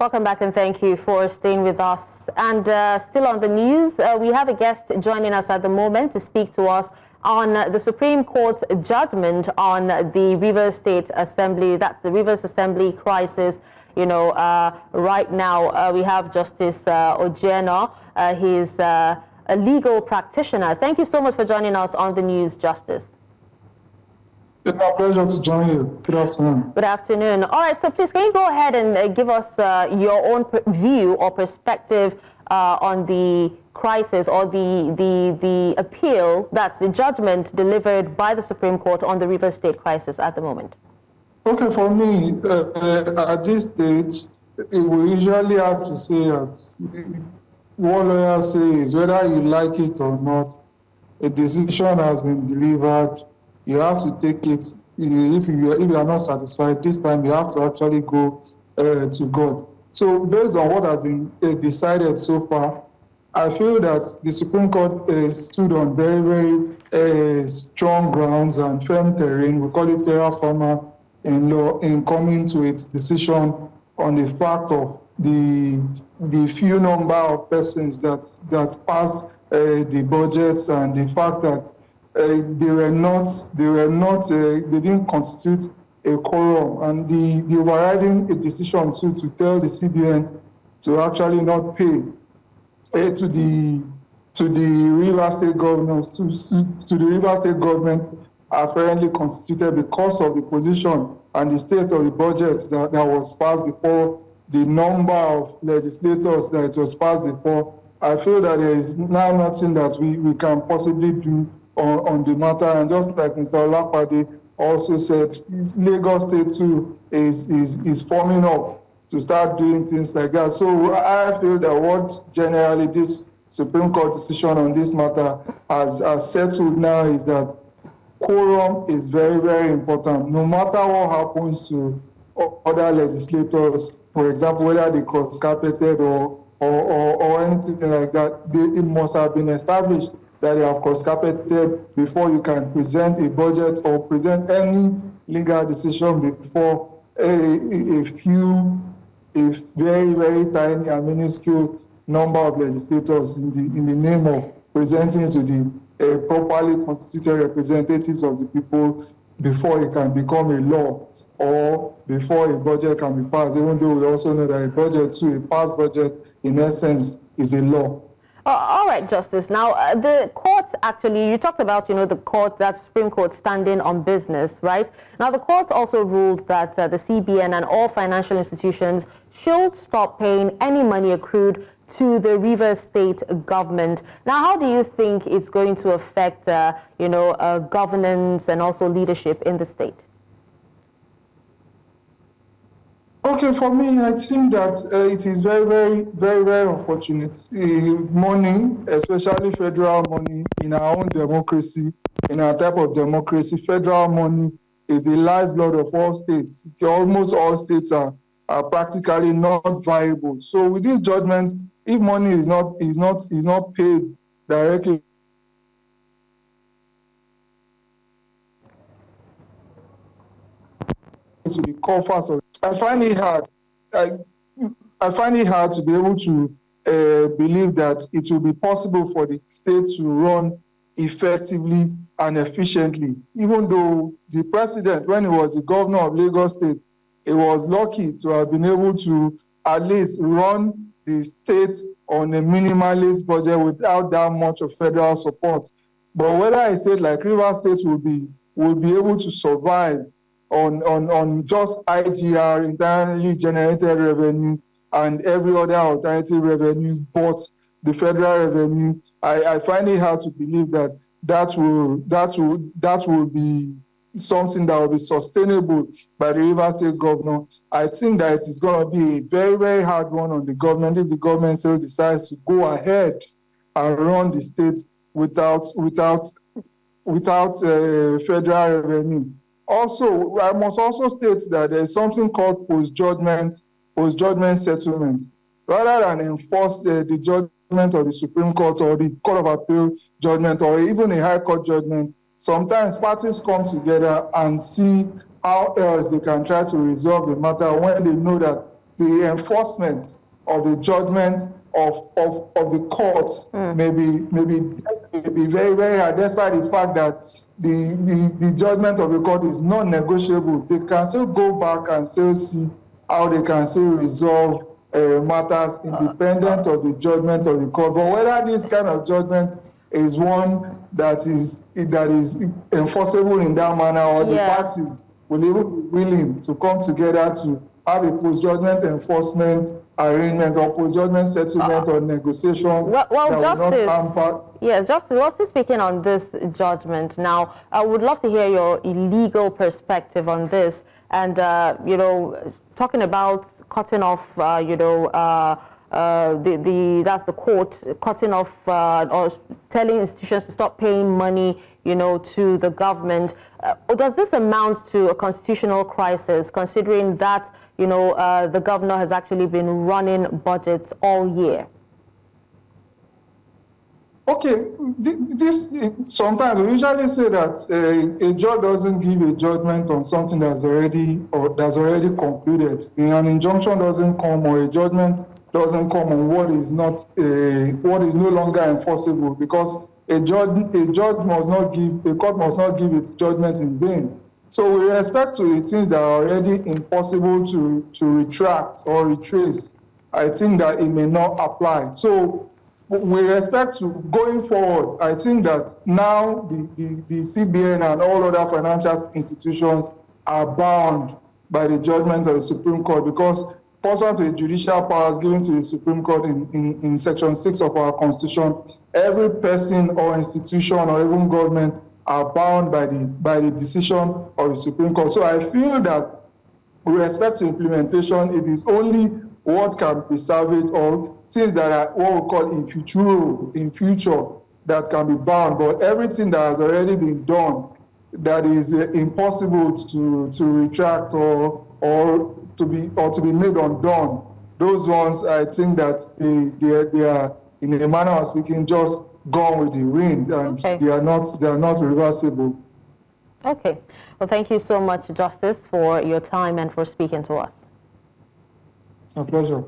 Welcome back and thank you for staying with us. And still on the news, we have a guest joining us at the moment to speak to us on the Supreme Court judgment on the Rivers State Assembly. That's the Rivers Assembly crisis. You know, right now we have Justice Ojienoh. He's a legal practitioner. Thank you so much for joining us on the news, Justice. It's our pleasure to join you. Good afternoon. Good afternoon. All right, so please can you go ahead and give us your own view or perspective on the crisis or the appeal, that's the judgment delivered by the Supreme Court on the Rivers State crisis at the moment? Okay, for me, at this stage, we usually have to say that what lawyers say is whether you like it or not, a decision has been delivered. You have to take it. If you are not satisfied this time, you have to actually go to God. So based on what has been decided so far, I feel that the Supreme Court stood on very, very strong grounds and firm terrain. We call it terra firma in law in coming to its decision on the fact of the few number of persons that passed the budgets and the fact that they didn't constitute a quorum, and the overriding decision to tell the CBN to actually not pay to the River State governors to the River State government as apparently constituted because of the position and the state of the budget that was passed before, the number of legislators that it was passed before. I feel that there is now nothing that we can possibly do on the matter, and just like Mr. Olapade also said, Lagos State too is forming up to start doing things like that. So I feel that what generally this Supreme Court decision on this matter has settled now is that quorum is very, very important. No matter what happens to other legislators, for example, whether they cross-carpeted or anything like that, it must have been established that they have cross-carpeted before you can present a budget or present any legal decision before a very, very tiny and minuscule number of legislators in the name of presenting to the properly constituted representatives of the people before it can become a law or before a budget can be passed, even though we also know that a budget too, a passed budget, in essence, is a law. All right, Justice. Now, the courts actually, you talked about, the court, that Supreme Court standing on business, right? Now, the court also ruled that the CBN and all financial institutions should stop paying any money accrued to the Rivers State government. Now, how do you think it's going to affect, governance and also leadership in the state? Okay, for me, I think that it is very, very, very, very unfortunate. Money, especially federal money, in our own democracy, in our type of democracy, federal money is the lifeblood of all states. Almost all states are practically not viable. So with this judgment, if money is not paid directly to the coffers of, I find it hard. I find it hard to be able to believe that it will be possible for the state to run effectively and efficiently. Even though the president, when he was the governor of Lagos State, he was lucky to have been able to at least run the state on a minimalist budget without that much of federal support. But whether a state like Rivers State will be able to survive on just IGR, internally generated revenue, and every other alternative revenue, but the federal revenue, I find it hard to believe that will be something that will be sustainable by the Rivers State governor. I think that it is going to be a very, very hard one on the government if the government still decides to go ahead and run the state without federal revenue. Also, I must also state that there is something called post-judgment settlement. Rather than enforce the judgment of the Supreme Court or the Court of Appeal judgment or even a High Court judgment, sometimes parties come together and see how else they can try to resolve the matter when they know that the enforcement of the judgment of the courts may be very, very hard, despite the fact that the judgment of the court is non-negotiable. They can still go back and still see how they can still resolve matters independent of the judgment of the court. But whether this kind of judgment is one that is enforceable in that manner, or the parties will even be willing to come together to have a post-judgment enforcement arrangement or post-judgment settlement or negotiation. Well, Justice, we're still speaking on this judgment now. I would love to hear your legal perspective on this, and talking about cutting off, that's the court cutting off or telling institutions to stop paying money, to the government. Does this amount to a constitutional crisis, considering that, the governor has actually been running budgets all year? Okay, sometimes we usually say that a judge doesn't give a judgment on something that's already concluded. An injunction doesn't come, or a judgment doesn't come on what is no longer enforceable, because a court must not give its judgment in vain. So with respect to the things that are already impossible to retract or retrace, I think that it may not apply. So with respect to going forward, I think that now the CBN and all other financial institutions are bound by the judgment of the Supreme Court, because pursuant to the judicial powers given to the Supreme Court in Section 6 of our Constitution, every person or institution or even government are bound by the decision of the Supreme Court. So I feel that with respect to implementation, it is only what can be salvaged, or things that are what we call in future, that can be bound. But everything that has already been done that is impossible to retract or to be made undone, those ones, I think that they are, in a manner of speaking, just gone with the wind, and they are not reversible. Okay. Well, thank you so much, Justice, for your time and for speaking to us. It's my pleasure.